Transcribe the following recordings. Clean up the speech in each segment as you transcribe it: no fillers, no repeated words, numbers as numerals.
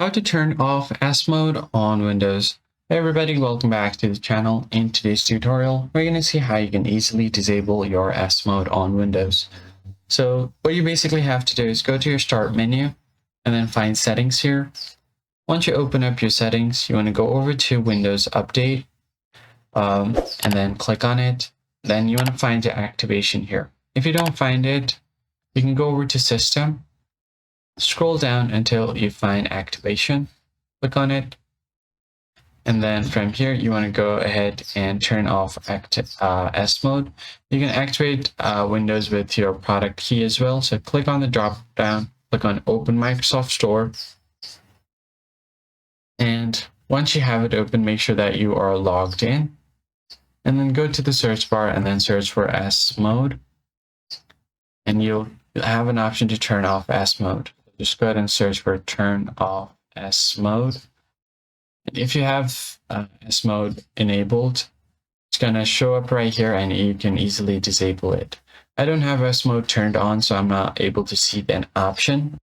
How to turn off S mode on Windows. Hey everybody, welcome back to the channel. In today's tutorial, we're going to see how you can easily disable your S mode on Windows. So what you basically have to do is go to your start menu and then find settings here. Once you open up your settings, you want to go over to Windows Update and then click on it. Then you want to find the activation here. If you don't find it, you can go over to System. Scroll down until you find activation, click on it, and then from here you want to go ahead and turn off S mode. You can activate Windows with your product key as well, so click on the drop down, click on Open Microsoft Store, and once you have it open, make sure that you are logged in, and then go to the search bar and then search for S mode, and you'll have an option to turn off S mode. Just go ahead and search for turn off S mode. And if you have S mode enabled, it's going to show up right here and you can easily disable it. I don't have S mode turned on, so I'm not able to see that option.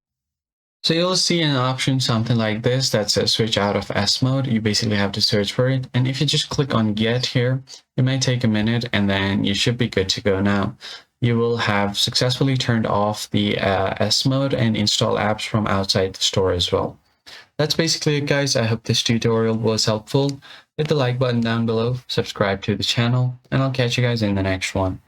So you'll see an option something like this that says switch out of S mode. You basically have to search for it. And if you just click on get here, it might take a minute and then you should be good to go now. You will have successfully turned off the S mode and install apps from outside the store as well. That's basically it, guys. I hope this tutorial was helpful. Hit the like button down below, subscribe to the channel, and I'll catch you guys in the next one.